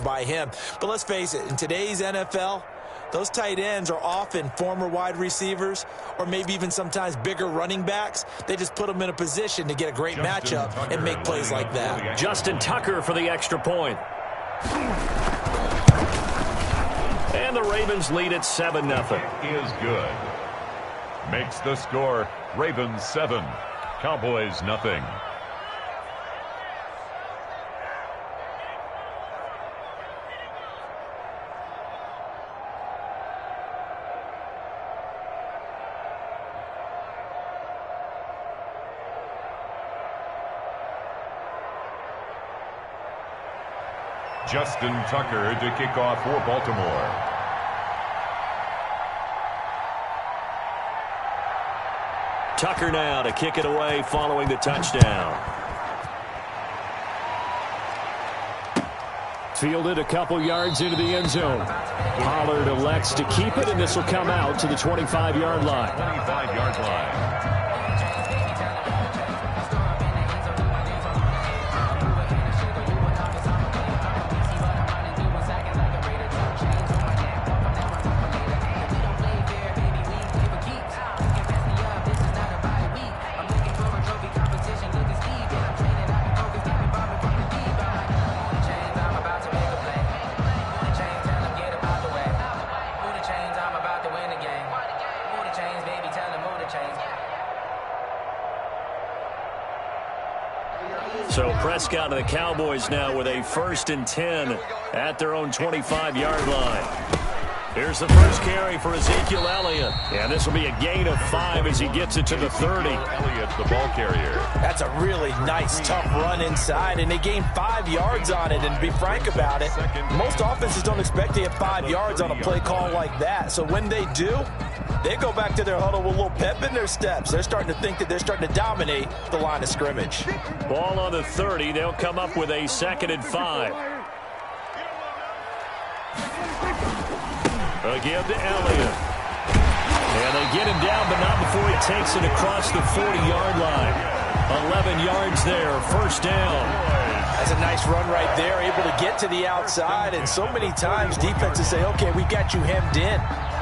by him. But let's face it, in today's NFL, those tight ends are often former wide receivers or maybe even sometimes bigger running backs. They just put them in a position to get a great matchup and make plays like that. Justin Tucker for the extra point. And the Ravens lead at 7-0. Is good. Makes the score Ravens 7, Cowboys nothing. Justin Tucker to kick off for Baltimore. Tucker now to kick it away following the touchdown. Fielded a couple yards into the end zone. Pollard elects to keep it, and this will come out to the 25-yard line. 25-yard line. So Prescott and the Cowboys now with a 1st and 10 at their own 25-yard line. Here's the first carry for Ezekiel Elliott. And this will be a gain of 5 as he gets it to the 30. Elliott's the ball carrier. That's a really nice, tough run inside, and they gained 5 yards on it. And to be frank about it, most offenses don't expect to get 5 yards on a play call like that. So when they do, they go back to their huddle with a little pep in their steps. They're starting to think that they're starting to dominate the line of scrimmage. Ball on the 30. They'll come up with a 2nd and 5. Again to Elliott. And they get him down, but not before he takes it across the 40-yard line. 11 yards there, 1st down. That's a nice run right there, able to get to the outside. And so many times defenses say, okay, we got you hemmed in.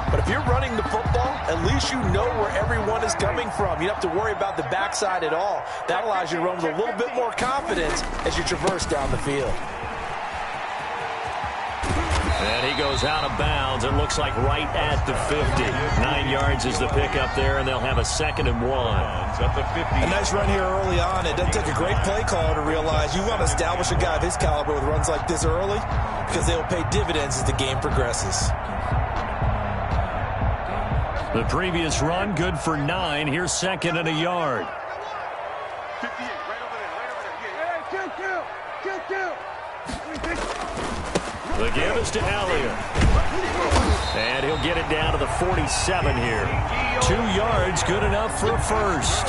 But if you're running the football, at least you know where everyone is coming from. You don't have to worry about the backside at all. That allows you to run with a little bit more confidence as you traverse down the field. And he goes out of bounds. It looks like right at the 50. 9 yards is the pickup there, and they'll have a 2nd and 1. At the 50. A nice run here early on. It doesn't take a great play caller to realize you want to establish a guy of his caliber with runs like this early because they will pay dividends as the game progresses. The previous run, good for 9. Here's 2nd and a yard. 58, right over there. Kill. The give is to Elliott. And he'll get it down to the 47 here. 2 yards, good enough for a first.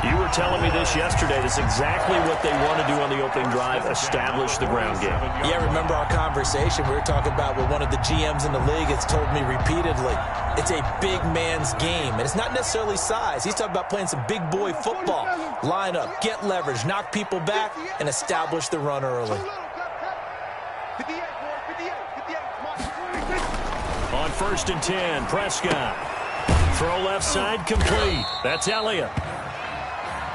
You were telling me this yesterday. That's exactly what they want to do on the opening drive, establish the ground game. Yeah, remember our conversation? We were talking about what one of the GMs in the league has told me repeatedly. It's a big man's game, and it's not necessarily size. He's talking about playing some big boy football. Line up, get leverage, knock people back, and establish the run early. On 1st and 10, Prescott. Throw left side, complete. That's Elliott.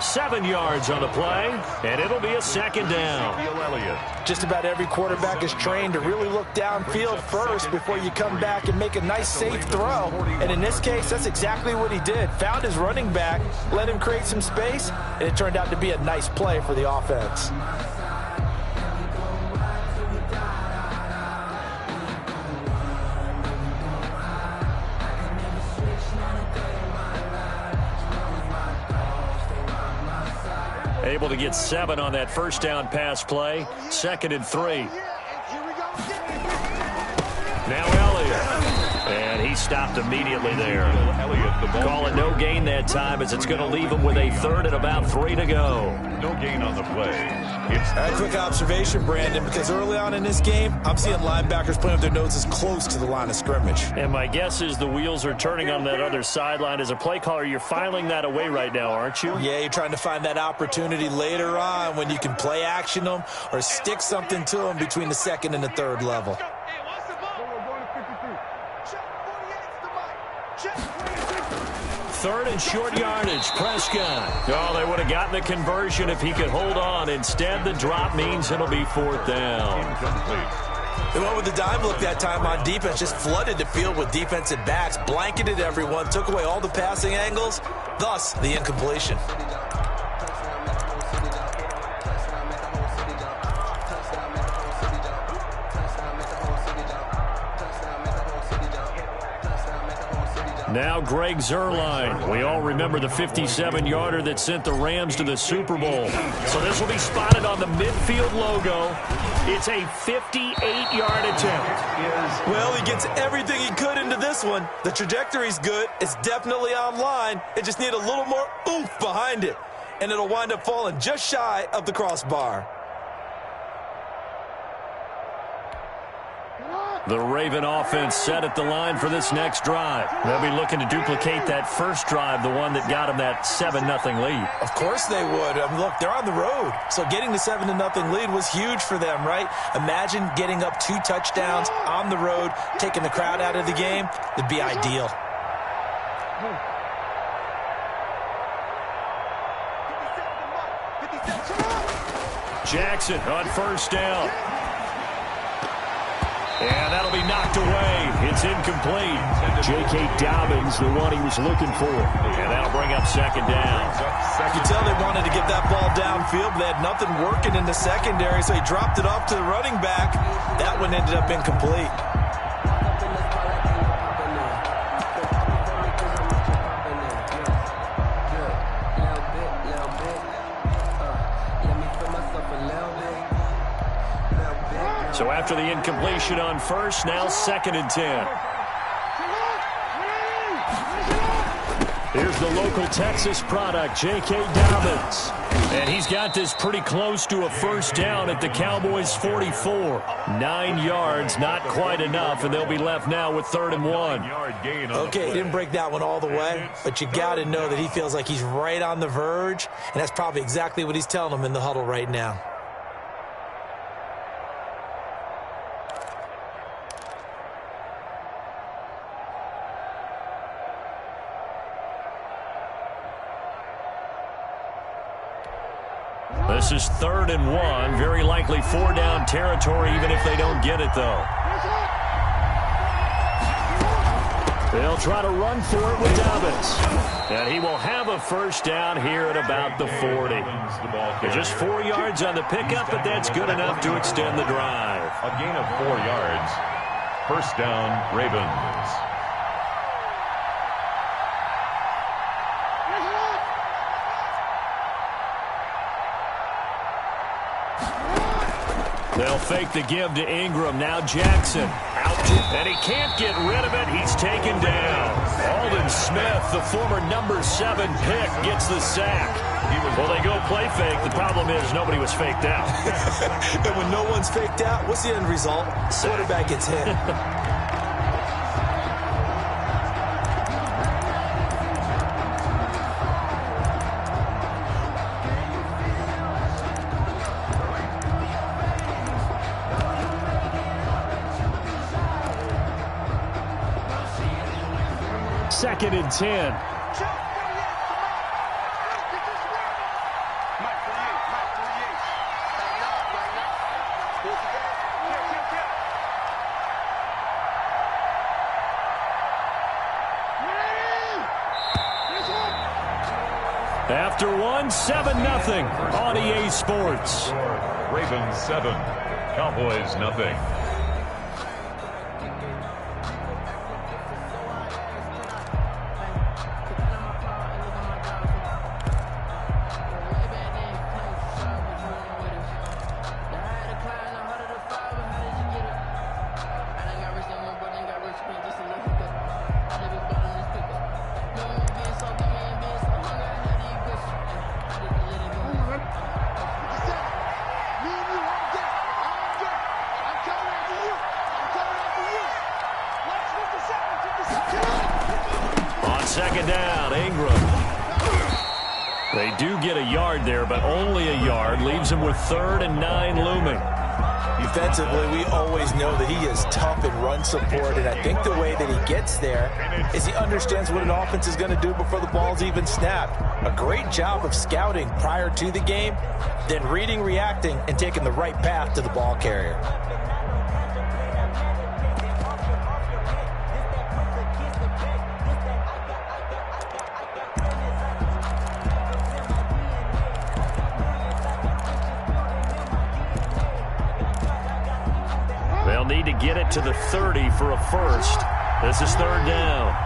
7 yards on the play, and it'll be a 2nd down. Just about every quarterback is trained to really look downfield first before you come back and make a nice, safe throw. And in this case, that's exactly what he did. Found his running back, let him create some space, and it turned out to be a nice play for the offense. Able to get 7 on that 1st down pass play. 2nd and 3. Now Elliott. And he stopped immediately there. Call it no gain that time as it's going to leave them with a third and about 3 to go. No gain on the play. A quick observation, Brandon, because early on in this game, I'm seeing linebackers putting up their noses close to the line of scrimmage. And my guess is the wheels are turning on that other sideline. As a play caller, you're filing that away right now, aren't you? Yeah, you're trying to find that opportunity later on when you can play action them or stick something to them between the second and the third level. Third and short yardage, Prescott. Oh, they would have gotten the conversion if he could hold on. Instead, the drop means it'll be 4th down. They went with the dime look that time on defense, just flooded the field with defensive backs, blanketed everyone, took away all the passing angles, thus the incompletion. Now Greg Zuerlein. We all remember the 57-yarder that sent the Rams to the Super Bowl. So this will be spotted on the midfield logo. It's a 58-yard attempt. Well, he gets everything he could into this one. The trajectory's good. It's definitely online. It just needs a little more oomph behind it. And it'll wind up falling just shy of the crossbar. The Raven offense set at the line for this next drive. They'll be looking to duplicate that first drive, the one that got them that 7-0 lead. Of course they would. I mean, look, they're on the road. So getting the 7-0 lead was huge for them, right? Imagine getting up 2 touchdowns on the road, taking the crowd out of the game. It'd be ideal. Jackson on first down. And that'll be knocked away. It's incomplete. J.K. Dobbins, the one he was looking for. And that'll bring up 2nd down. You can tell they wanted to get that ball downfield. They had nothing working in the secondary, so he dropped it off to the running back. That one ended up incomplete. So after the incompletion on first, now 2nd and 10. Here's the local Texas product, J.K. Dobbins. And he's got this pretty close to a first down at the Cowboys' 44. 9 yards, not quite enough, and they'll be left now with 3rd and 1. Okay, he didn't break that one all the way, but you got to know that he feels like he's right on the verge, and that's probably exactly what he's telling them in the huddle right now. This is 3rd and 1. Very likely 4-down territory, even if they don't get it, though. They'll try to run for it with Dobbins. And he will have a first down here at about the 40. Just 4 yards on the pickup, but that's good enough to extend the drive. A gain of 4 yards. First down, Ravens. They'll fake the give to Ingram. Now Jackson. Out. And he can't get rid of it. He's taken down. Aldon Smith, the former number 7 pick, gets the sack. Well, they go play fake. The problem is nobody was faked out. And when no one's faked out, what's the end result? Quarterback gets hit. Second and 10. After one, 7-0 on EA Sports. Ravens 7, Cowboys nothing. second down, Ingram. They do get a yard there, but only a yard. Leaves them with 3rd and 9 looming. Defensively, we always know that he is tough in run support, and I think the way that he gets there is he understands what an offense is going to do before the ball's even snapped. A great job of scouting prior to the game, then reading, reacting, and taking the right path to the ball carrier. They'll need to get it to the 30 for a first. This is 3rd down.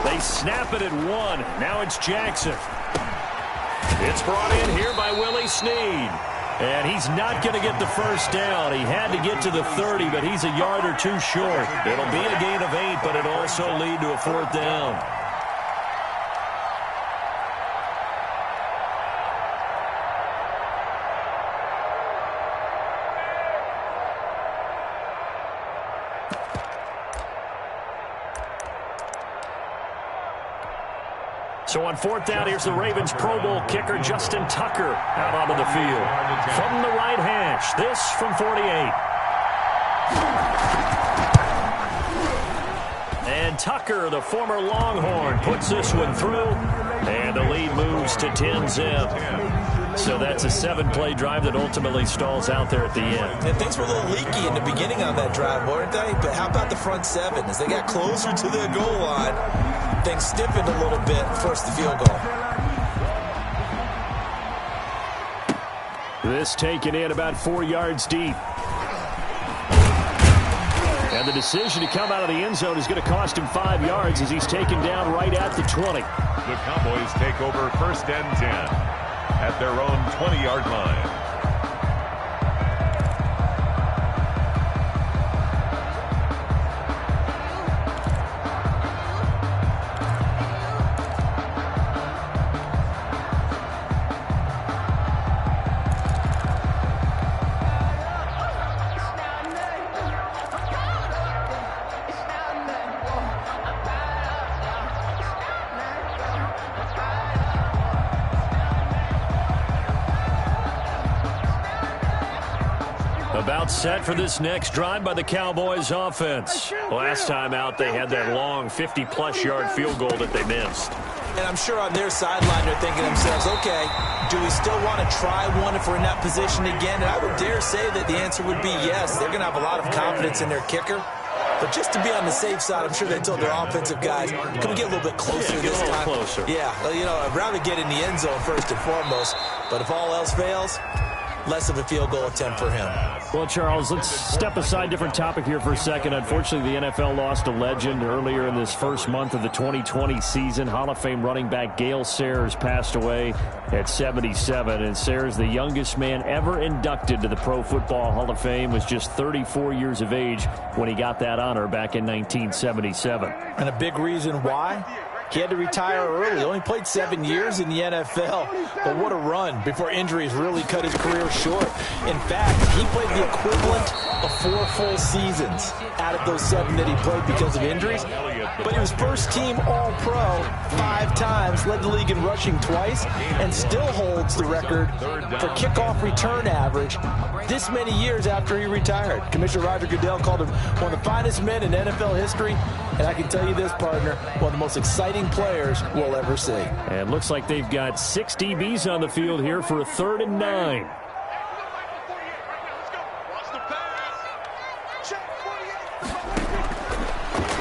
They snap it at 1. Now it's Jackson. It's brought in here by Willie Snead. And he's not going to get the first down. He had to get to the 30, but he's a yard or 2 short. It'll be a gain of 8, but it'll also lead to a 4th down. So on 4th down, here's the Ravens Pro Bowl kicker, Justin Tucker, out onto the field. From the right hash, this from 48. And Tucker, the former Longhorn, puts this one through. And the lead moves to 10-zip. So that's a 7-play drive that ultimately stalls out there at the end. And things were a little leaky in the beginning on that drive, weren't they? But how about the front 7? As they got closer to the goal line, things stiffened a little bit, forced the field goal. This taken in about 4 yards deep. And the decision to come out of the end zone is going to cost him 5 yards as he's taken down right at the 20. The Cowboys take over 1st and 10 at their own 20-yard line. About set for this next drive by the Cowboys offense. Last time out, they had that long 50-plus yard field goal that they missed. And I'm sure on their sideline they're thinking to themselves, okay, do we still want to try one if we're in that position again? And I would dare say that the answer would be yes. They're going to have a lot of confidence in their kicker. But just to be on the safe side, I'm sure they told their offensive guys, can we get a little bit closer this time? Closer. Yeah, well, you know, I'd rather get in the end zone first and foremost. But if all else fails, less of a field goal attempt for him. Well, Charles, let's step aside, different topic here for a second. Unfortunately, the NFL lost a legend earlier in this first month of the 2020 season. Hall of Fame running back Gale Sayers passed away at 77. And Sayers, the youngest man ever inducted to the Pro Football Hall of Fame, was just 34 years of age when he got that honor back in 1977. And a big reason why? He had to retire early. Only played 7 years in the NFL. But what a run before injuries really cut his career short. In fact, he played the equivalent of 4 full seasons out of those 7 that he played because of injuries. But he was first team All-Pro 5 times, led the league in rushing twice, and still holds the record for kickoff return average this many years after he retired. Commissioner Roger Goodell called him one of the finest men in NFL history. And I can tell you this, partner, one of the most exciting players we'll ever see. And looks like they've got 6 DBs on the field here for a 3rd and 9.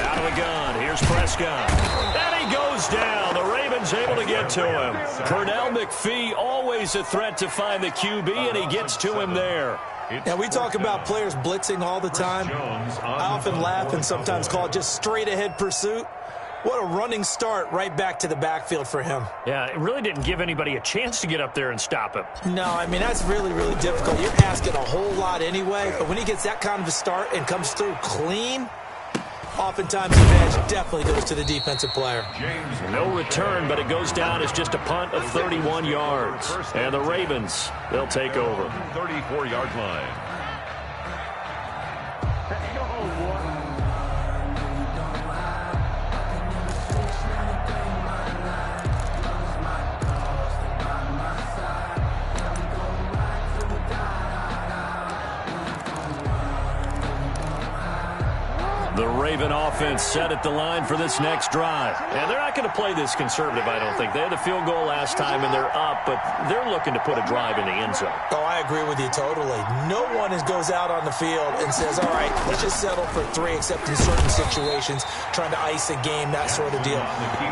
Out of the gun. Here's Prescott. And he goes down. The Ravens able to get to him. Pernell McPhee, always a threat to find the QB, and he gets to him there. Now, we talk about players blitzing all the time. I often laugh and sometimes call it just straight-ahead pursuit. What a running start right back to the backfield for him. Yeah, it really didn't give anybody a chance to get up there and stop him. No, I mean, that's really, really difficult. You're asking a whole lot anyway, but when he gets that kind of a start and comes through clean, Oftentimes, the advantage definitely goes to the defensive player. No return, but it goes down as just a punt of 31 yards. And the Ravens, they'll take over. 34-yard line. The Raven offense set at the line for this next drive. And they're not going to play this conservative, I don't think. They had the field goal last time, and they're up, but they're looking to put a drive in the end zone. Oh, I agree with you totally. No one goes out on the field and says, all right, let's just settle for 3, except in certain situations, trying to ice a game, that sort of deal.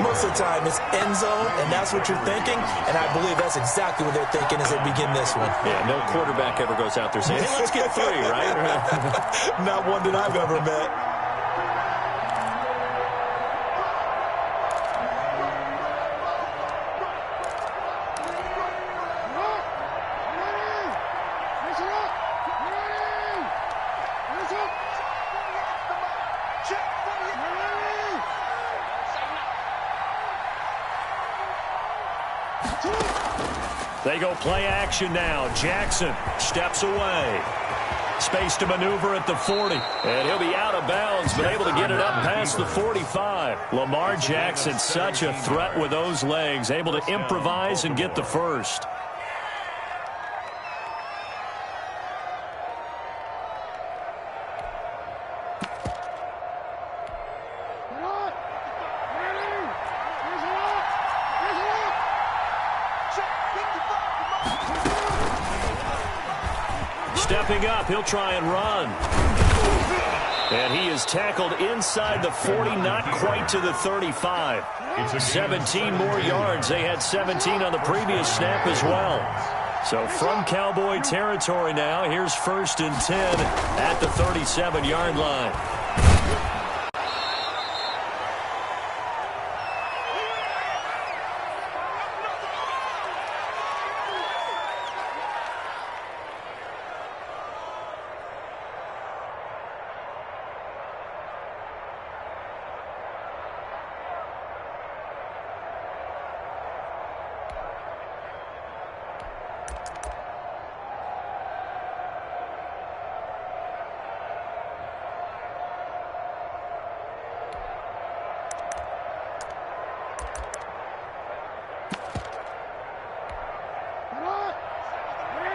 Most of the time, it's end zone, and that's what you're thinking, and I believe that's exactly what they're thinking as they begin this one. Yeah, no quarterback ever goes out there saying, hey, let's get 3, right? Not one that I've ever met. They go play action now. Jackson steps away. Space to maneuver at the 40. And he'll be out of bounds, but able to get it up past the 45. Lamar Jackson, such a threat with those legs. Able to improvise and get the first. Stepping up, he'll try and run. And he is tackled inside the 40, not quite to the 35. 17 more yards. They had 17 on the previous snap as well. So from Cowboy territory now, here's 1st and 10 at the 37-yard line.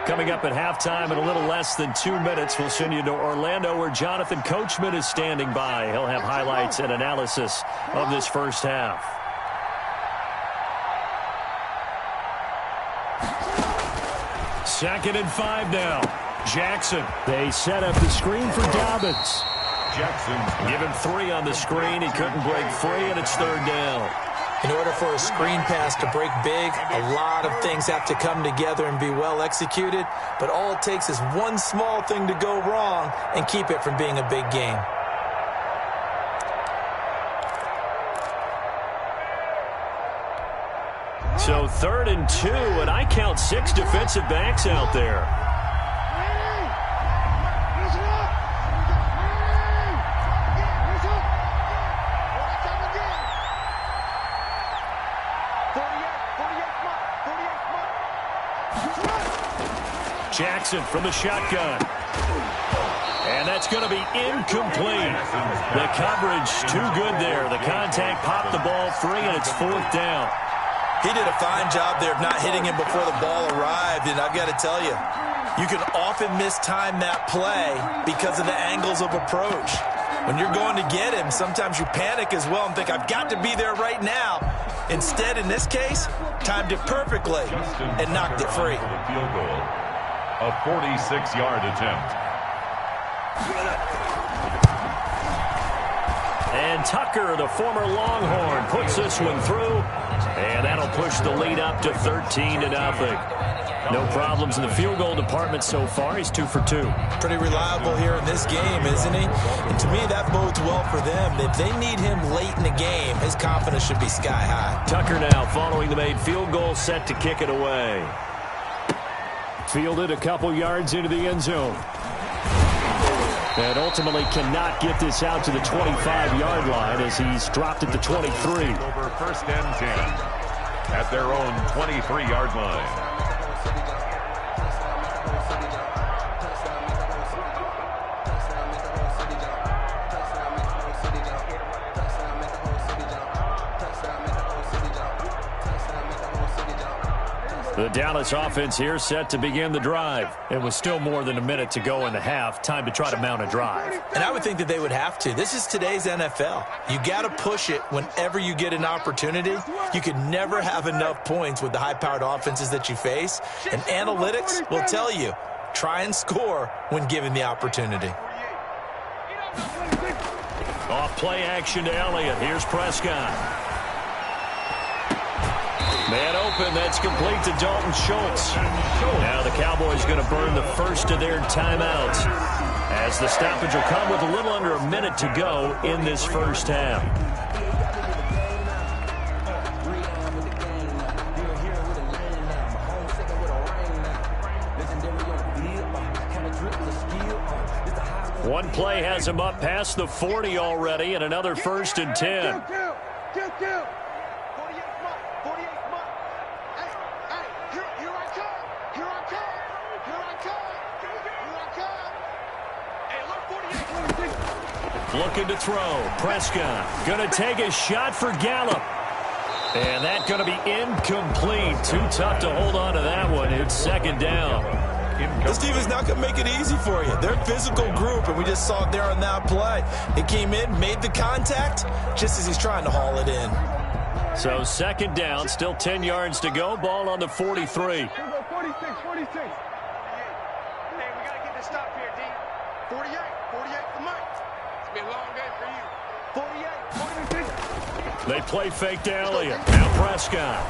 Coming up at halftime in a little less than 2 minutes, we'll send you to Orlando where Jonathan Coachman is standing by. He'll have highlights and analysis of this first half. Second and 5 now. Jackson. They set up the screen for Dobbins. Jackson. Give him 3 on the screen. He couldn't break free, and it's 3rd down. In order for a screen pass to break big, a lot of things have to come together and be well executed, but all it takes is one small thing to go wrong and keep it from being a big game. So 3rd and 2, and I count 6 defensive backs out there. Jackson from the shotgun. And that's going to be incomplete. The coverage too good there. The contact popped the ball free, and it's 4th down. He did a fine job there of not hitting him before the ball arrived, and I've got to tell you, you can often mistime that play because of the angles of approach. When you're going to get him, sometimes you panic as well and think, I've got to be there right now. Instead, in this case, timed it perfectly and knocked it free. Field goal. A 46-yard attempt. And Tucker, the former Longhorn, puts this one through. And that'll push the lead up to 13-0. No problems in the field goal department so far. He's 2 for 2. Pretty reliable here in this game, isn't he? And to me, that bodes well for them. If they need him late in the game, his confidence should be sky high. Tucker now following the made field goal, set to kick it away. Fielded a couple yards into the end zone. And ultimately cannot get this out to the 25-yard line as he's dropped at the 23. Over first and 10 at their own 23-yard line. The Dallas offense here set to begin the drive. It was still more than a minute to go in the half. Time to try to mount a drive. And I would think that they would have to. This is today's NFL. You got to push it whenever you get an opportunity. You could never have enough points with the high-powered offenses that you face. And analytics will tell you, try and score when given the opportunity. Off play action to Elliott. Here's Prescott. Man open, that's complete to Dalton Schultz. Now the Cowboys going to burn the first of their timeouts as the stoppage will come with a little under a minute to go in this first half. One play has him up past the 40 already, and another first and 10. Looking to throw. Prescott going to take a shot for Gallup. And that's going to be incomplete. Too tough to hold on to that one. It's second down. This team is not going to make it easy for you. They're a physical group, and we just saw it there on that play. It came in, made the contact, just as he's trying to haul it in. So second down, still 10 yards to go. Ball on the 43. 46. Hey, we got to get this stop here, D. 48 for Mike. It's been a long day for you. 48. They play fake to Elliott. Now Prescott.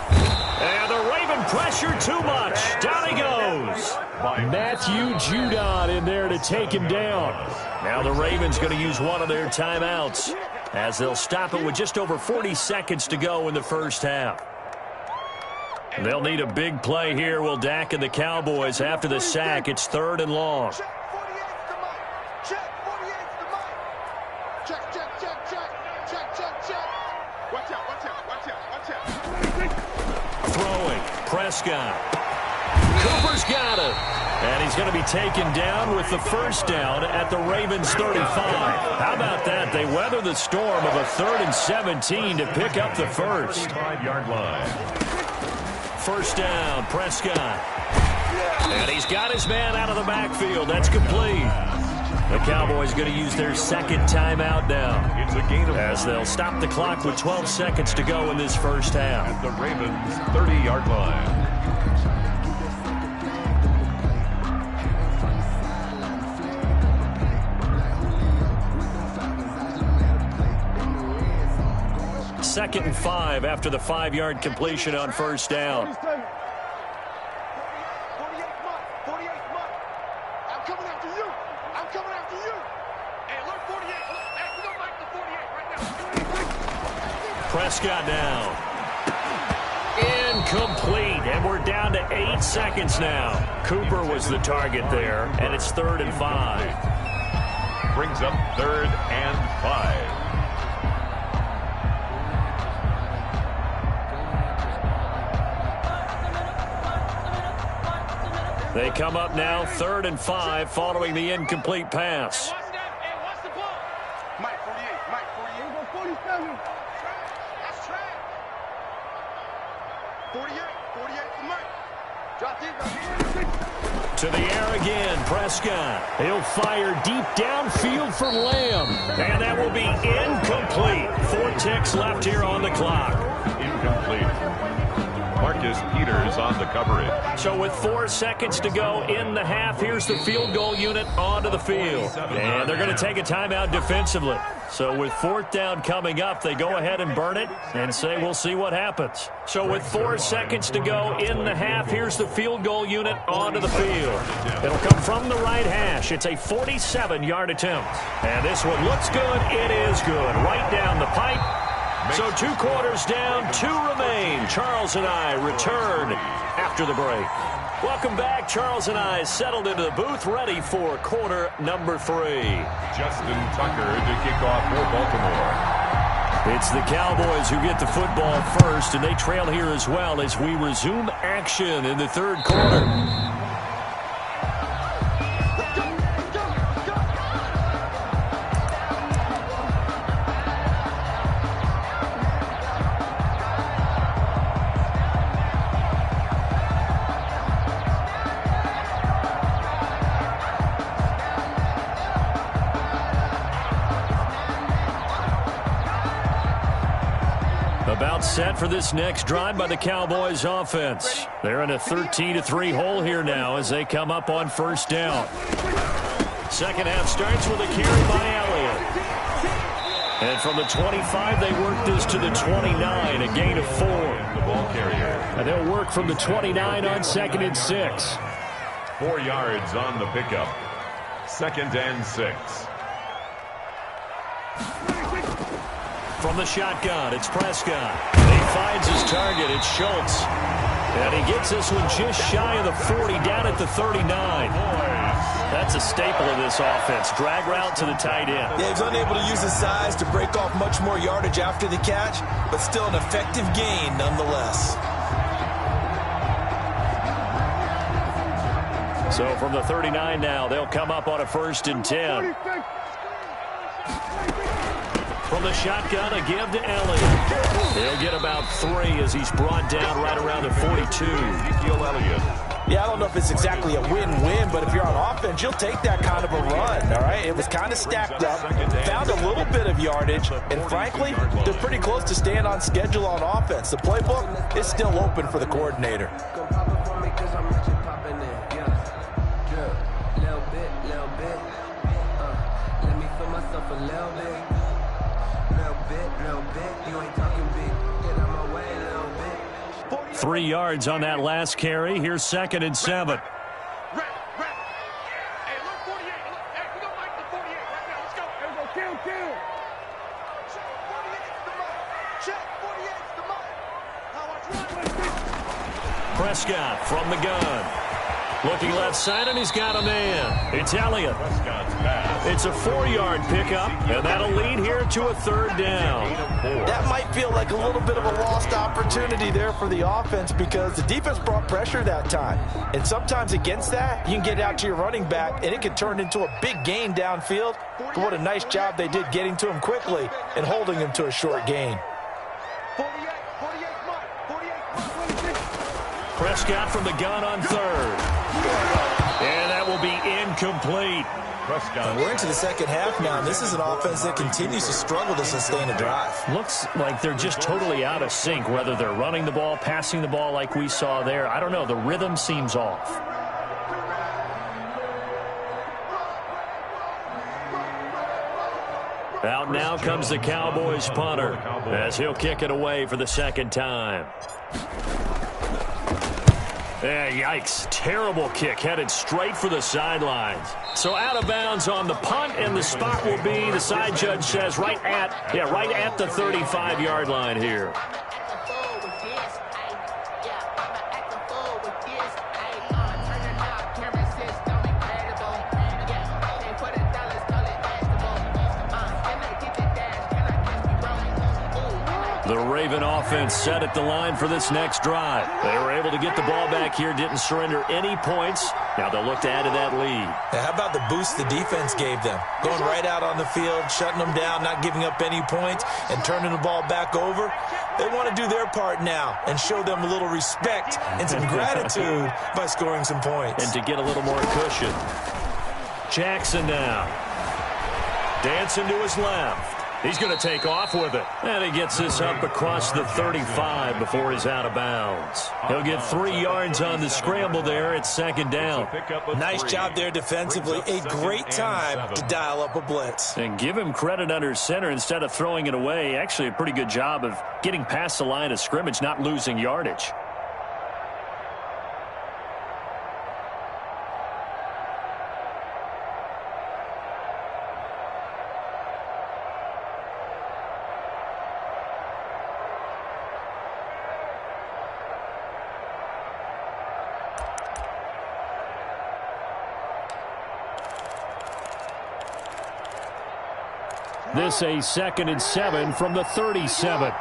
And the Raven pressure too much. Down he goes. Matthew Judon in there to take him down. Now the Ravens going to use one of their timeouts as they'll stop it with just over 40 seconds to go in the first half. They'll need a big play here, will Dak and the Cowboys after the sack. It's third and long. Throwing. Prescott. Cooper's got it. And he's going to be taken down with the first down at the Ravens 35. How about that? They weather the storm of a 3rd and 17 to pick up the first. 5-yard line. First down, Prescott. And he's got his man out of the backfield. That's complete. The Cowboys going to use their second timeout now It's a gain of as they'll stop the clock with 12 seconds to go in this first half. at the Ravens' 30-yard line. Second and 5 after the 5-yard completion on first down. 48 Mike. I'm coming after you. Hey, look, 48. Hey, we don't like the 48 right now. Prescott down. Incomplete, and we're down to 8 seconds now. Cooper was the target there, and it's 3rd and 5. Brings up 3rd and 5. They come up now 3rd and 5 following the incomplete pass. Watch the ball. Mike, 48. 47. That's trash. 48 for Mike. Drop it. To the air again, Prescott. He'll fire deep downfield for Lamb. And that will be incomplete. 4 ticks left here on the clock. Incomplete. Marcus Peters on the coverage. So with 4 seconds to go in the half, here's the field goal unit onto the field. And they're going to take a timeout defensively. So with 4th down coming up, they go ahead and burn it and say we'll see what happens. So with 4 seconds to go in the half, here's the field goal unit onto the field. It'll come from the right hash. It's a 47-yard attempt. And this one looks good. It is good. Right down the pipe. So 2 quarters down, 2 remain. Charles and I return after the break. Welcome back. Charles and I settled into the booth, ready for quarter number 3. Justin Tucker to kick off for Baltimore. It's the Cowboys who get the football first, and they trail here as well as we resume action in the third quarter. About set for this next drive by the Cowboys offense. They're in a 13-3 hole here now as they come up on first down. Second half starts with a carry by Elliott. And from the 25, they work this to the 29, a gain of 4. The ball carrier. And they'll work from the 29 on 2nd and 6. 4 yards on the pickup. 2nd and 6. From the shotgun, it's Prescott. He finds his target. It's Schultz. And he gets this one just shy of the 40, down at the 39. That's a staple of this offense. Drag route to the tight end. Yeah, he's unable to use his size to break off much more yardage after the catch, but still an effective gain nonetheless. So from the 39 now, they'll come up on a 1st and 10. From the shotgun, a give to Elliott. He'll get about 3 as he's brought down right around the 42. Yeah, I don't know if it's exactly a win-win, but if you're on offense, you'll take that kind of a run, all right? It was kind of stacked up, found a little bit of yardage, and frankly, they're pretty close to staying on schedule on offense. The playbook is still open for the coordinator. Let me feel myself a little bit. 3 yards on that last carry. Here's 2nd and 7. Hey, look, 48. Look, hey, we don't like the 48 right now. Let's go. Here we go. Kill. Check 48's the mark. Check 48's the mark. Now watch. Prescott from the gun. Looking left side, and he's got a man. It's Elliott. It's a 4-yard pickup, and that'll lead here to a 3rd down. That might feel like a little bit of a lost opportunity there for the offense because the defense brought pressure that time. And sometimes against that, you can get out to your running back, and it can turn into a big gain downfield. But what a nice job they did getting to him quickly and holding him to a short gain. 48 mark. 48 mark. Prescott from the gun on 3rd. And that will be incomplete. We're into the second half now, and this is an offense that continues to struggle to sustain a drive. Looks like they're just totally out of sync, whether they're running the ball, passing the ball like we saw there. I don't know. The rhythm seems off. Out now comes the Cowboys punter as he'll kick it away for the 2nd time. Yikes. Terrible kick headed straight for the sidelines. So out of bounds on the punt, and the spot will be, the side judge says, right at the 35-yard line here. The Raven offense set at the line for this next drive. They were able to get the ball back here, didn't surrender any points. Now they'll look to add to that lead. Now, how about the boost the defense gave them? Going right out on the field, shutting them down, not giving up any points, and turning the ball back over. They want to do their part now and show them a little respect and some gratitude by scoring some points. And to get a little more cushion. Jackson now. Dancing to his left. He's going to take off with it. And he gets this up across the 35 before he's out of bounds. He'll get 3 yards on the scramble there at 2nd down. Nice job there defensively. A great time to dial up a blitz. And give him credit under center instead of throwing it away. Actually a pretty good job of getting past the line of scrimmage, not losing yardage. This a 2nd and 7 from the 37.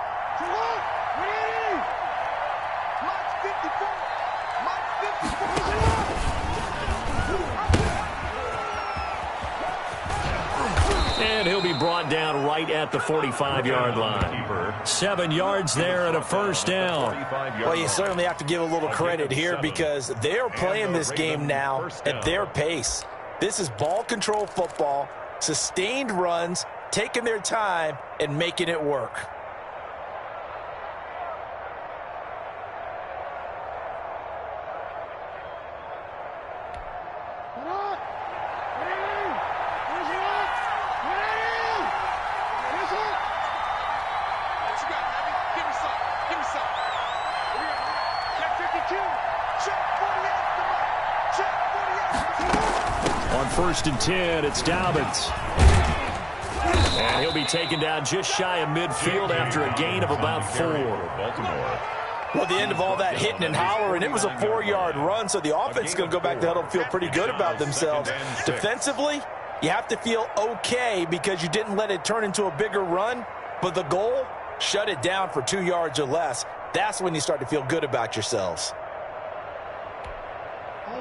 And he'll be brought down right at the 45-yard line. 7 yards there and a first down. Well, you certainly have to give a little credit here because they're playing this game now at their pace. This is ball control football, sustained runs, taking their time and making it work. On 1st and 10, it's Dobbins. And he'll be taken down just shy of midfield after a gain of about 4. Well, the end of all that hitting and hollering, it was a 4-yard run, so the offense is going to go back to huddle and feel pretty good about themselves. Defensively, you have to feel okay because you didn't let it turn into a bigger run, but the goal, shut it down for 2 yards or less. That's when you start to feel good about yourselves.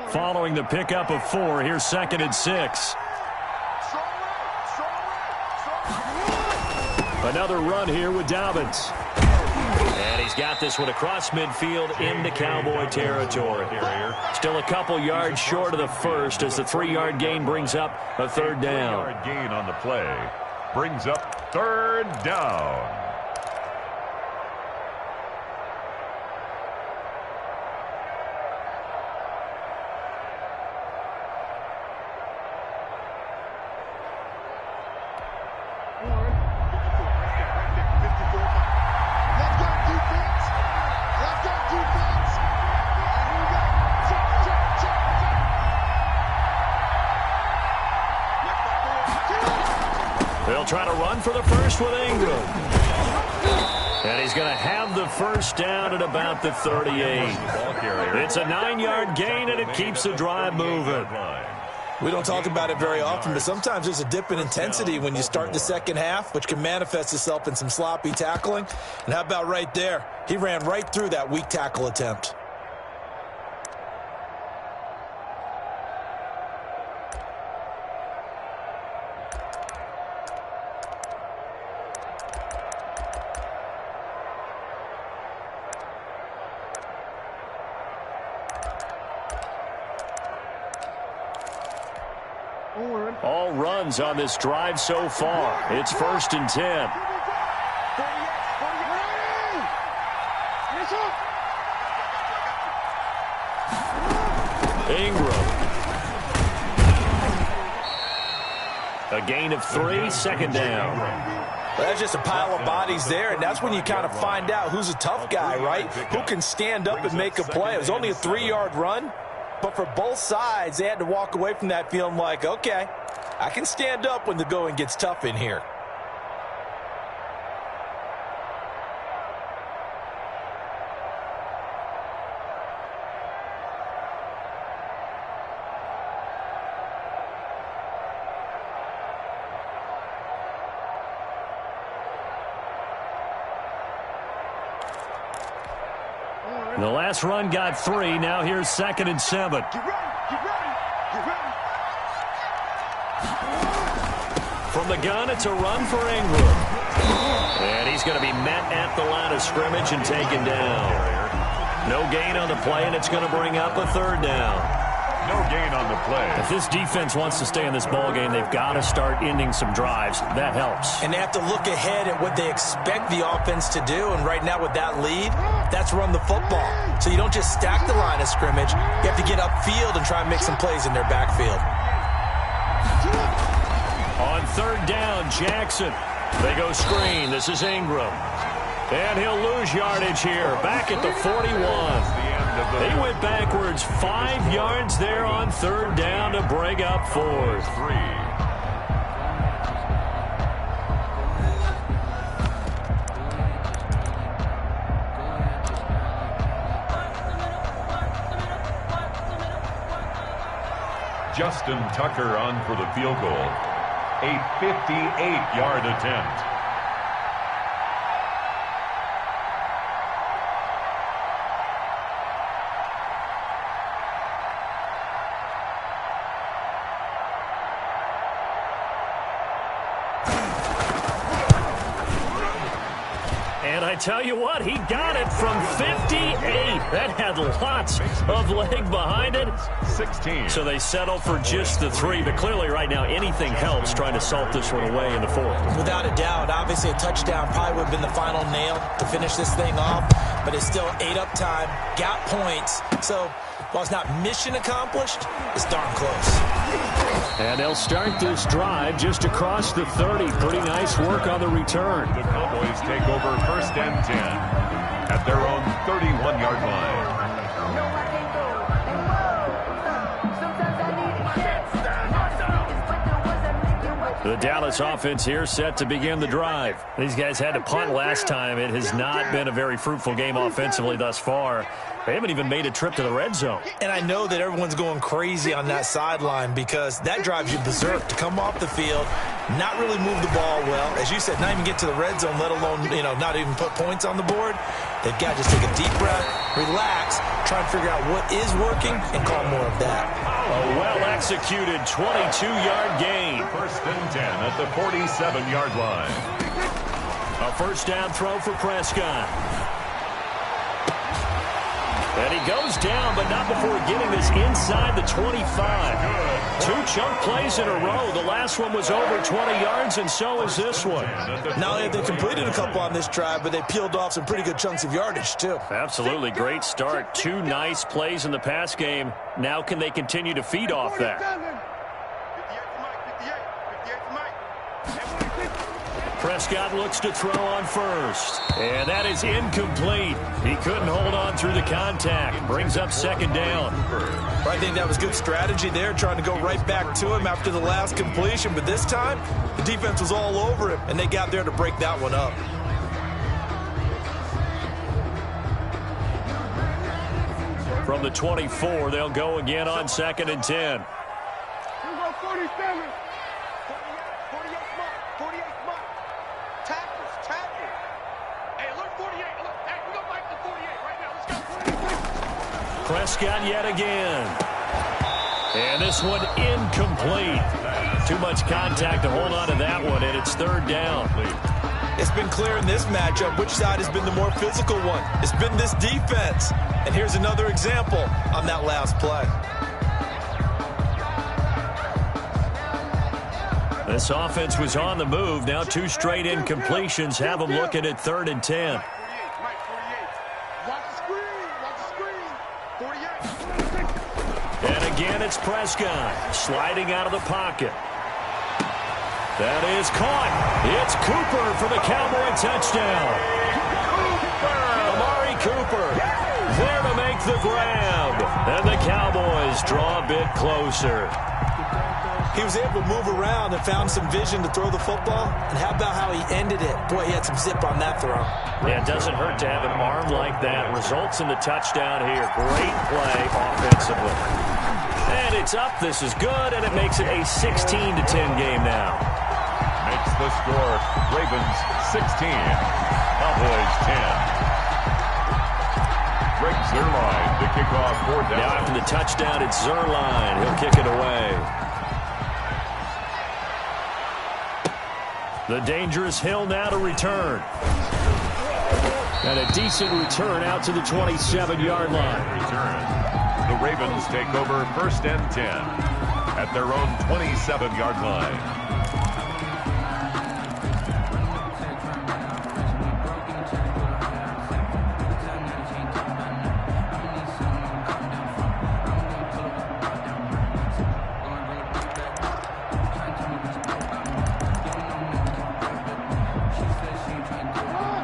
Following the pickup of 4, here's 2nd and 6. Another run here with Dobbins. And he's got this one across midfield into Cowboy territory. Still a couple yards short of the first as the 3-yard gain brings up a 3rd down. 3-yard gain on the play brings up 3rd down. They'll try to run for the first with Ingram. And he's going to have the first down at about the 38. It's a 9-yard gain, and it keeps the drive moving. We don't talk about it very often, but sometimes there's a dip in intensity when you start the second half, which can manifest itself in some sloppy tackling. And how about right there? He ran right through that weak tackle attempt. All runs on this drive so far. It's 1st and 10. Ingram. A gain of 3, 2nd down. Well, that's just a pile of bodies there, and that's when you kind of find out who's a tough guy, right? Who can stand up and make a play. It was only a 3-yard run, but for both sides, they had to walk away from that feeling like, okay, I can stand up when the going gets tough in here. The last run got 3. Now here's 2nd and 7. From the gun, it's a run for Ingram. And he's going to be met at the line of scrimmage and taken down. No gain on the play, and it's going to bring up a 3rd down. No gain on the play. If this defense wants to stay in this ballgame, they've got to start ending some drives. That helps. And they have to look ahead at what they expect the offense to do. And right now with that lead, that's run the football. So you don't just stack the line of scrimmage. You have to get upfield and try and make some plays in their backfield. On 3rd down, Jackson. They go screen. This is Ingram. And he'll lose yardage here. Back at the 41. They went backwards 5 yards there on 3rd down to bring up 4th. Justin Tucker on for the field goal. A 58-yard attempt. And I tell you what, he got it from 58. That had lots of leg behind it. 16. So they settle for just the 3. But clearly right now, anything helps trying to salt this one away in the 4th. Without a doubt, obviously a touchdown probably would have been the final nail to finish this thing off. But it's still ate up time, got points. So while it's not mission accomplished, it's darn close. And they'll start this drive just across the 30. Pretty nice work on the return. The Cowboys take over 1st and 10 at their own 31-yard line. The Dallas offense here set to begin the drive. These guys had to punt last time. It has not been a very fruitful game offensively thus far. They haven't even made a trip to the red zone. And I know that everyone's going crazy on that sideline because that drives you berserk to come off the field, not really move the ball well. As you said, not even get to the red zone, let alone, not even put points on the board. They've got to just take a deep breath, relax, try and figure out what is working, and call more of that. A well-executed 22-yard gain. 1st and 10 at the 47-yard line. A first down throw for Prescott. And he goes down, but not before getting this inside the 25. 2 chunk plays in a row. The last one was over 20 yards, and so is this one. Not only have they completed a couple on this drive, but they peeled off some pretty good chunks of yardage, too. Absolutely. Great start. 2 nice plays in the pass game. Now can they continue to feed off that? Prescott looks to throw on first. And that is incomplete. He couldn't hold on through the contact. Brings up 2nd down. I think that was good strategy there, trying to go right back to him after the last completion. But this time, the defense was all over him, and they got there to break that one up. From the 24, they'll go again on 2nd and 10. 47. 48 smart. 48 smart. Tackle. Hey, look, 48. Look, hey, we're going to fight the 48 right now. Let's go. Prescott yet again. And this one incomplete. Too much contact to hold on to that one, and it's 3rd down. It's been clear in this matchup which side has been the more physical one. It's been this defense. And here's another example on that last play. This offense was on the move. Now 2 straight incompletions have them looking at 3rd and 10. And again, it's Prescott sliding out of the pocket. That is caught. It's Cooper for the Cowboy touchdown. Amari Cooper there to make the grab. And the Cowboys draw a bit closer. He was able to move around and found some vision to throw the football. And how about how he ended it? Boy, he had some zip on that throw. Yeah, it doesn't hurt to have an arm like that. Results in the touchdown here. Great play offensively. And it's up. This is good, and it makes it a 16-10 game now. Makes the score Ravens 16, Cowboys 10. Greg Zuerlein to kick off 4th down. Now after the touchdown, it's Zuerlein. He'll kick it away. The dangerous Hill now to return. And a decent return out to the 27-yard line. The Ravens take over 1st and 10 at their own 27-yard line.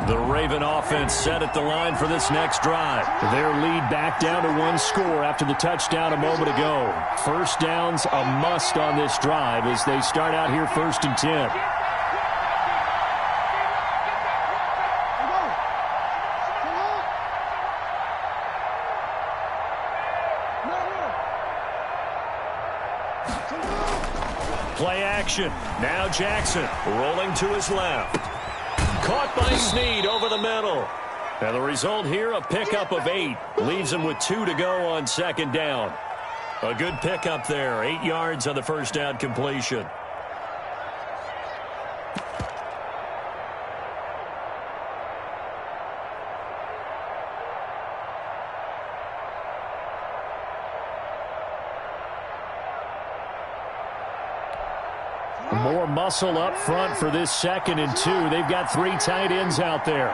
The Raven offense set at the line for this next drive. Their lead back down to 1 score after the touchdown a moment ago. First down's a must on this drive as they start out here 1st and 10. Play action. Now Jackson rolling to his left. Caught by Snead over the middle. And the result here, a pickup of 8. Leaves him with 2 to go on second down. A good pickup there. 8 yards on the first down completion. More muscle up front for this 2nd and 2. They've got 3 tight ends out there.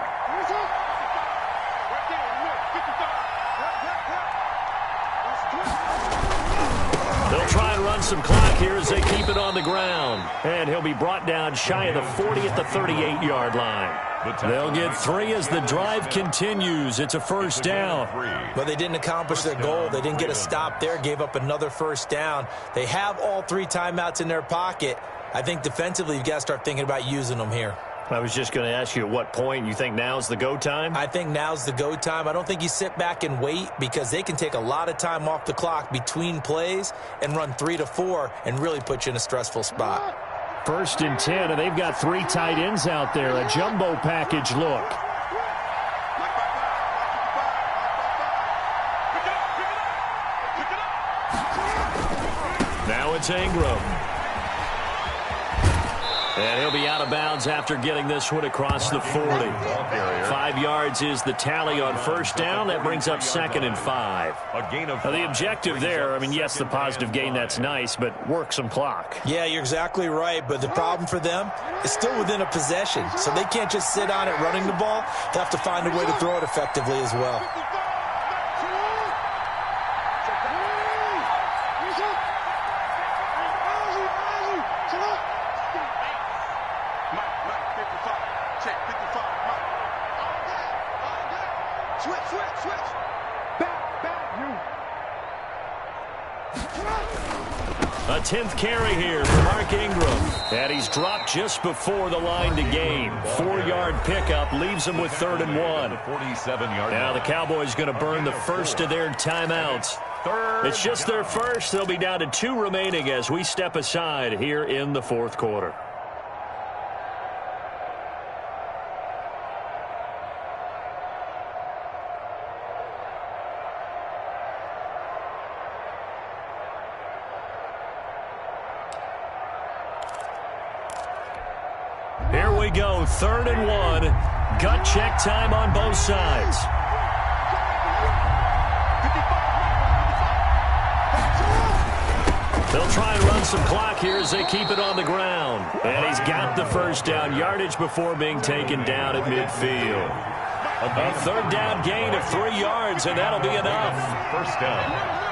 They'll try and run some clock here as they keep it on the ground. And he'll be brought down shy of the 40 at the 38-yard line. They'll get 3 as the drive continues. It's a first down. But they didn't accomplish their goal. They didn't get a stop there, gave up another first down. They have all 3 timeouts in their pocket. I think defensively you've got to start thinking about using them here. I was just going to ask you at what point you think now's the go time? I think now's the go time. I don't think you sit back and wait because they can take a lot of time off the clock between plays and run 3 to 4 and really put you in a stressful spot. 1st and 10, and they've got 3 tight ends out there. A jumbo package look. Now it's Ingram. And he'll be out of bounds after getting this one across the 40. 5 yards is the tally on first down. That brings up 2nd and 5. Now the objective there, I mean, yes, the positive gain, that's nice, but work some clock. Yeah, you're exactly right, but the problem for them is still within a possession, so they can't just sit on it running the ball. They have to find a way to throw it effectively as well. A 10th carry here for Mark Ingram. And he's dropped just before the line to gain. 4-yard pickup leaves him with 3rd and 1. Now the Cowboys going to burn the first of their timeouts. It's just their first. They'll be down to 2 remaining as we step aside here in the 4th quarter. Here we go, 3rd and 1. Gut check time on both sides. They'll try and run some clock here as they keep it on the ground. And he's got the first down yardage before being taken down at midfield. A 3rd down gain of 3 yards, and that'll be enough. First down.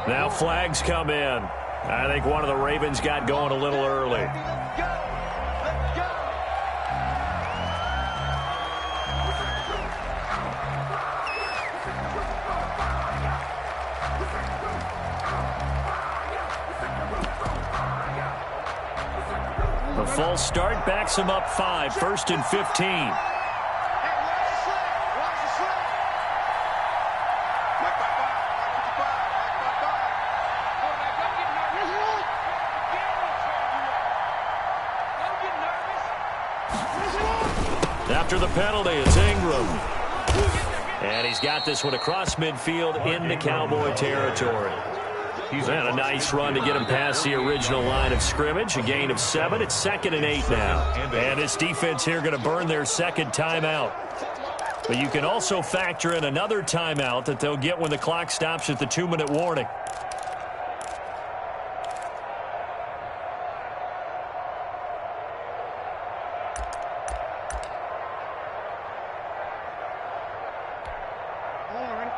Now flags come in. I think one of the Ravens got going a little early. A false start backs him up 5, 1st and 15. After the penalty, it's Ingram. And he's got this one across midfield into Cowboy territory. He's had a nice run to get him past the original line of scrimmage. A gain of 7. It's 2nd and 8 now. And this defense here going to burn their 2nd timeout. But you can also factor in another timeout that they'll get when the clock stops at the 2-minute warning.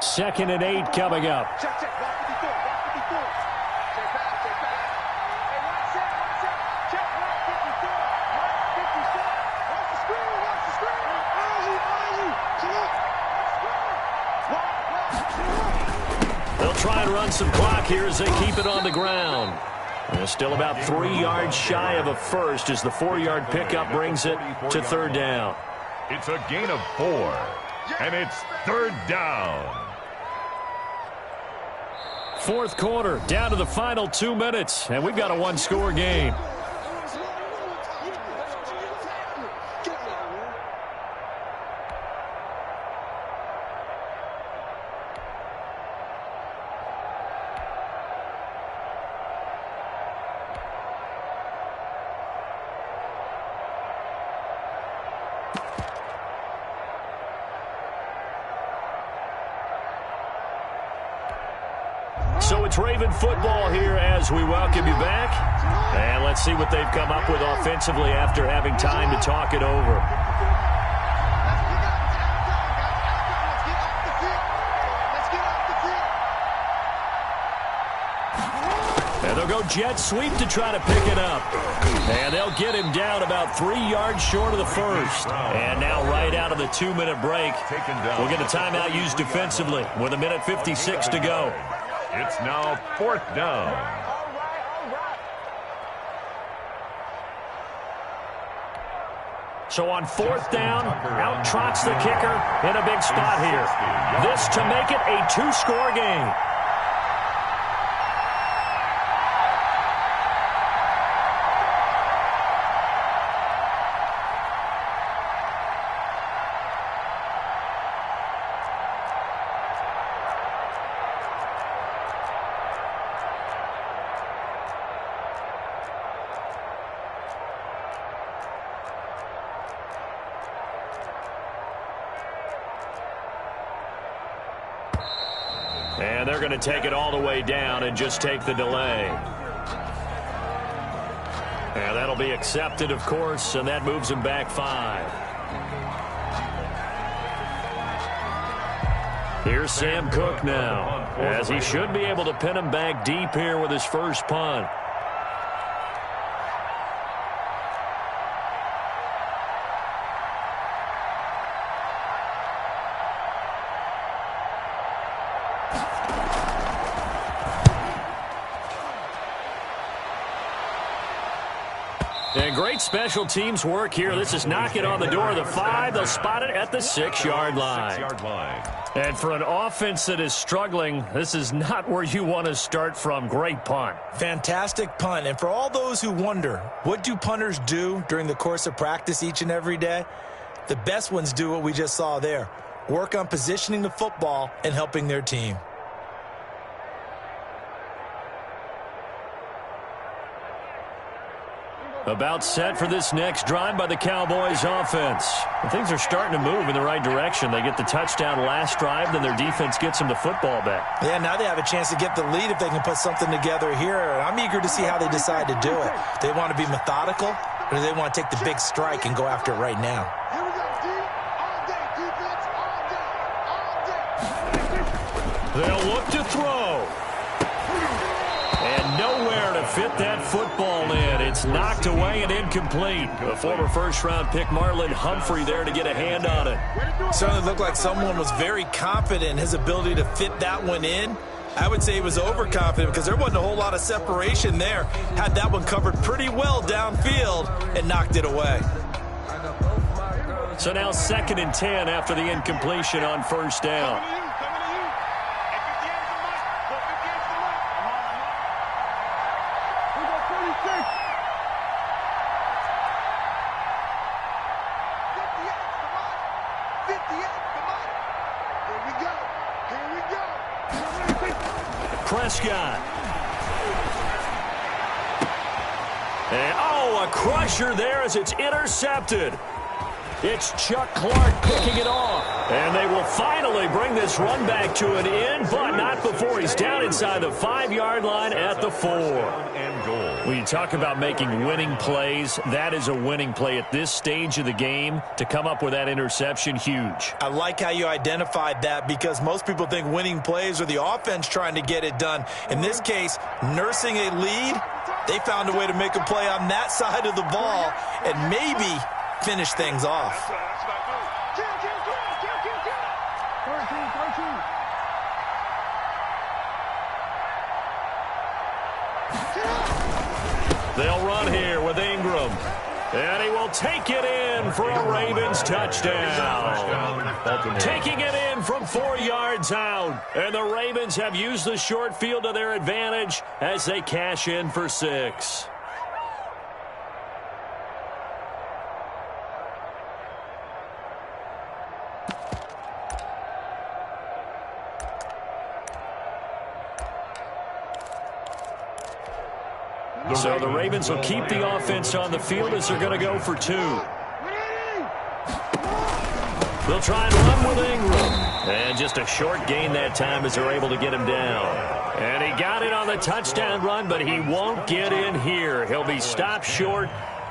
Second and 8 coming up. They'll try and run some clock here as they keep it on the ground. They're still about 3 yards shy of a first as the 4-yard pickup brings it to third down. It's a gain of 4, and it's third down. Fourth quarter, down to the final 2 minutes, and we've got a one-score game. So it's Raven football here as we welcome you back. And let's see what they've come up with offensively after having time to talk it over. And they'll go jet sweep to try to pick it up. And they'll get him down about 3 yards short of the first. And now right out of the 2-minute break, we'll get a timeout used defensively with 1:56 to go. It's now fourth down. So on fourth down, out trots the kicker in a big spot here. This to make it a 2-score game. And they're going to take it all the way down and just take the delay. And that'll be accepted, of course, and that moves him back 5. Here's Sam Cook now, as he should be able to pin him back deep here with his first punt. And great special teams work here. This is knocking on the door of the 5. They'll spot it at the 6-yard line. And for an offense that is struggling, this is not where you want to start from. Great punt. Fantastic punt. And for all those who wonder, what do punters do during the course of practice each and every day? The best ones do what we just saw there. Work on positioning the football and helping their team. About set for this next drive by the Cowboys offense. And things are starting to move in the right direction. They get the touchdown last drive, then their defense gets them the football back. Yeah, now they have a chance to get the lead if they can put something together here. I'm eager to see how they decide to do it. They want to be methodical, or do they want to take the big strike and go after it right now? Here we go, D. All day, defense, all day, all day. They'll look to throw. And nowhere to fit that football in. It's knocked away and incomplete. A former first-round pick, Marlon Humphrey, there to get a hand on it. Certainly looked like someone was very confident in his ability to fit that one in. I would say he was overconfident because there wasn't a whole lot of separation there. Had that one covered pretty well downfield and knocked it away. So now 2nd and 10 after the incompletion on first down. Prescott. And, a crusher there as it's intercepted. It's Chuck Clark picking it off. And they will finally bring this run back to an end, but not before he's down inside the 5-yard line at the 4. When you talk about making winning plays, that is a winning play at this stage of the game. To come up with that interception, huge. I like how you identified that because most people think winning plays are the offense trying to get it done. In this case, nursing a lead, they found a way to make a play on that side of the ball and maybe finish things off. They'll run here with Ingram. And he will take it in for a Ravens touchdown. Taking it in from 4 yards out. And the Ravens have used the short field to their advantage as they cash in for 6. So the Ravens will keep the offense on the field as they're going to go for 2. They'll try and run with Ingram. And just a short gain that time as they're able to get him down. And he got it on the touchdown run, but he won't get in here. He'll be stopped short,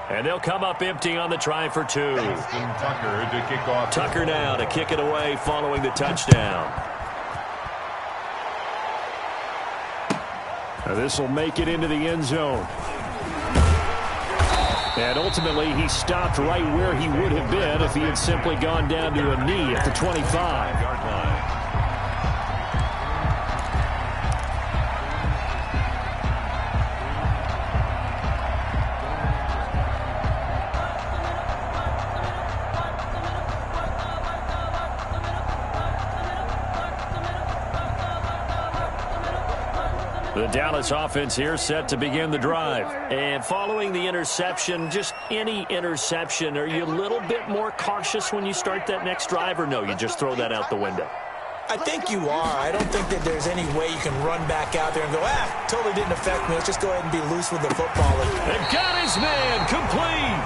and they'll come up empty on the try for 2. Tucker to kick off. Tucker now to kick it away following the touchdown. This will make it into the end zone. And ultimately, he stopped right where he would have been if he had simply gone down to a knee at the 25-yard line. The Dallas offense here set to begin the drive. And following the interception, just any interception, are you a little bit more cautious when you start that next drive, or no, you just throw that out the window? I think you are. I don't think that there's any way you can run back out there and go, totally didn't affect me. Let's just go ahead and be loose with the football. They've got his man complete.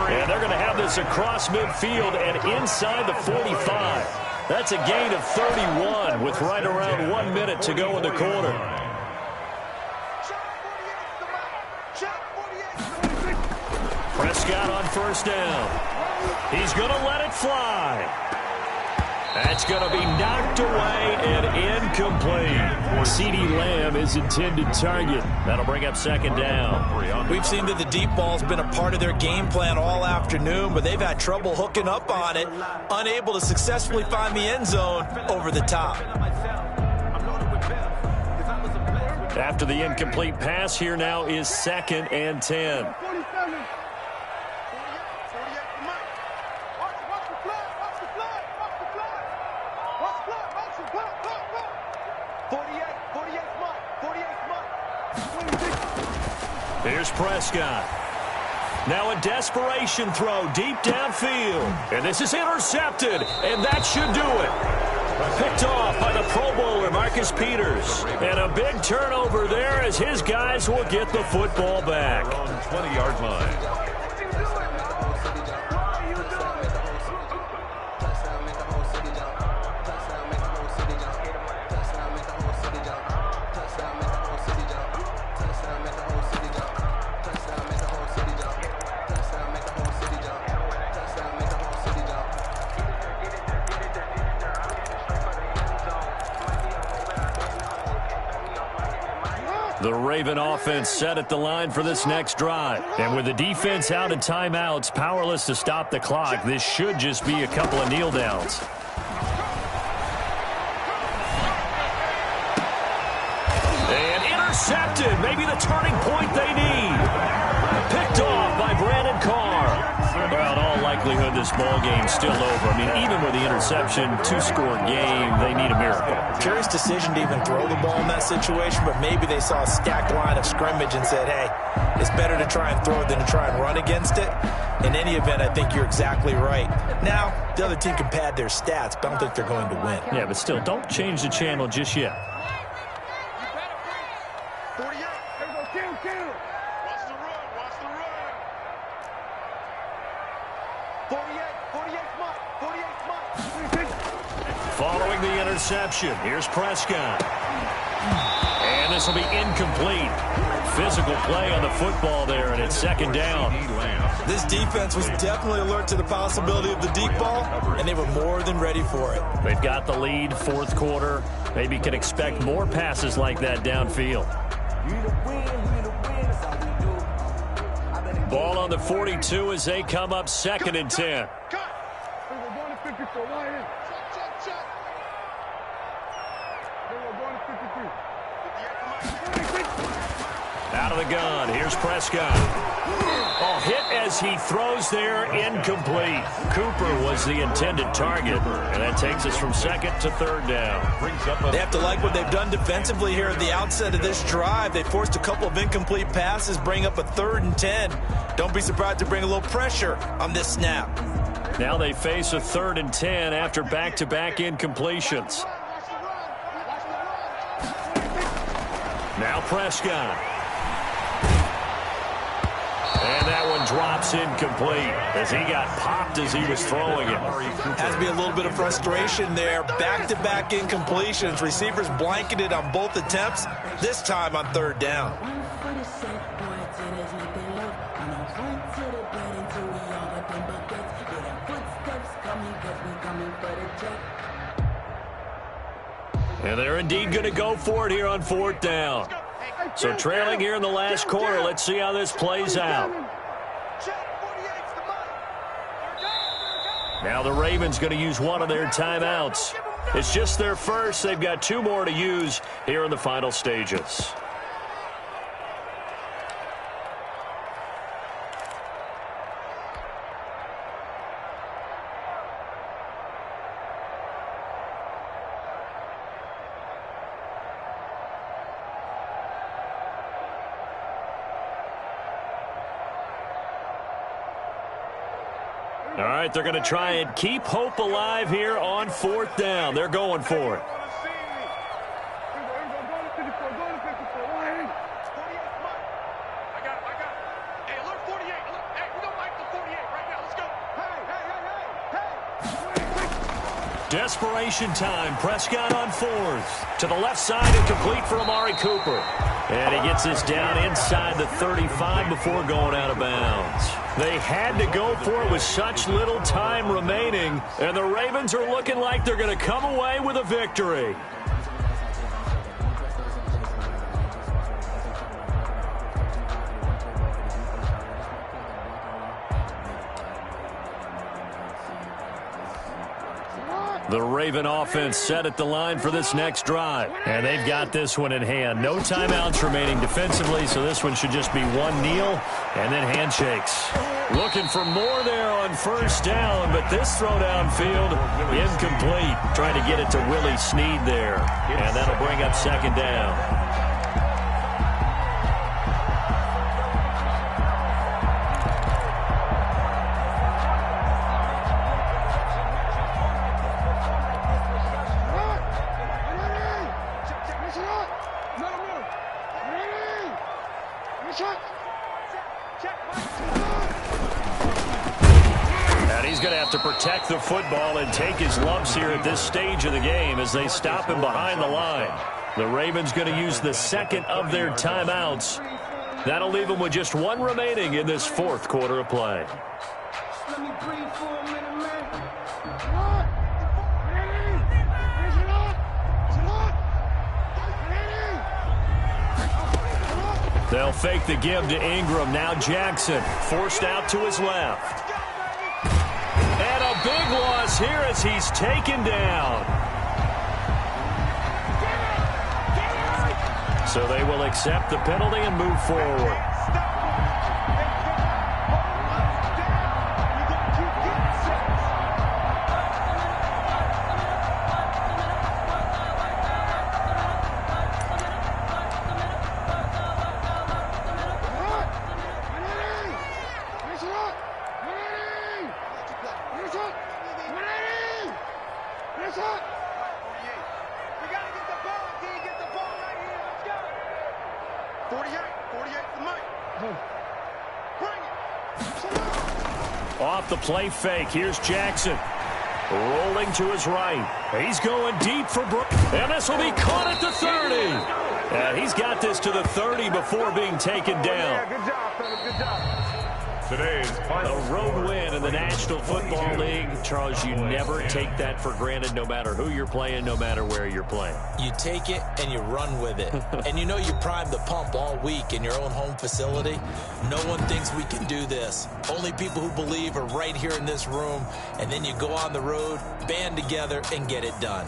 And they're going to have this across midfield and inside the 45. That's a gain of 31 with right around 1 minute to go in the quarter. Prescott on first down. He's going to let it fly. That's going to be knocked away and incomplete. CeeDee Lamb is intended target. That'll bring up second down. We've seen that the deep ball's been a part of their game plan all afternoon, but they've had trouble hooking up on it, unable to successfully find the end zone over the top. After the incomplete pass, here now is 2nd and 10. Here's Prescott. Now a desperation throw deep downfield. And this is intercepted, and that should do it. Picked off by the Pro Bowler, Marcus Peters. And a big turnover there as his guys will get the football back. On 20-yard line. The Raven offense set at the line for this next drive. And with the defense out in timeouts, powerless to stop the clock, this should just be a couple of kneel downs. And intercepted. Maybe the turning point they need. Picked off by Brandon Carr. Well, in all likelihood, this ball game's still over. I mean, even with the interception, 2-score game, they need a miracle. Curious decision to even throw the ball in that situation, but maybe they saw a stacked line of scrimmage and said, hey, it's better to try and throw it than to try and run against it. In any event, I think you're exactly right. Now, the other team can pad their stats, but I don't think they're going to win. Yeah, but still, don't change the channel just yet. 48. There we go. Kill. Watch the run. 48 smart. 48 smart. Following the interception, here's Prescott. And this will be incomplete. Physical play on the football there, and it's 2nd down. This defense was definitely alert to the possibility of the deep ball, and they were more than ready for it. They've got the lead, 4th quarter. Maybe can expect more passes like that downfield. Ball on the 42 as they come up 2nd and 10. Out of the gun. Here's Prescott. Oh, hit as he throws there, incomplete. Cooper was the intended target, and that takes us from second to third down. They have to like what they've done defensively here at the outset of this drive. They forced a couple of incomplete passes, bring up a 3rd and 10. Don't be surprised to bring a little pressure on this snap. Now they face a 3rd and 10 after back-to-back incompletions. Now Prescott. And that one drops incomplete as he got popped as he was throwing it. Has to be a little bit of frustration there. Back-to-back incompletions. Receivers blanketed on both attempts, this time on 3rd down. And they're indeed going to go for it here on 4th down. So trailing here in the last quarter, let's see how this plays out. Now the Ravens going to use one of their timeouts. It's just their first. They've got 2 more to use here in the final stages. All right, they're going to try and keep hope alive here on 4th down. They're going for it. Desperation time. Prescott on 4th. To the left side and complete for Amari Cooper. And he gets this down inside the 35 before going out of bounds. They had to go for it with such little time remaining. And the Ravens are looking like they're going to come away with a victory. The Raven offense set at the line for this next drive. And they've got this one in hand. No timeouts remaining defensively, so this one should just be one kneel and then handshakes. Looking for more there on 1st down, but this throw downfield incomplete. Trying to get it to Willie Snead there. And that'll bring up 2nd down. And he's going to have to protect the football and take his lumps here at this stage of the game as they stop him behind the line. The Ravens going to use the 2nd of their timeouts. That'll leave them with just 1 remaining in this 4th quarter of play. They'll fake the give to Ingram. Now Jackson forced out to his left. And a big loss here as he's taken down. So they will accept the penalty and move forward. Off the play fake, here's Jackson. Rolling to his right. He's going deep for Brook. And this will be caught at the 30. And he's got this to the 30 before being taken down. Good job, fellas. Good job. Today's final A road win in the National Football League. Charles, you never take that for granted no matter who you're playing, no matter where you're playing. You take it and you run with it. And you know you primed the pump all week in your own home facility. No one thinks we can do this. Only people who believe are right here in this room. And then you go on the road, band together, and get it done.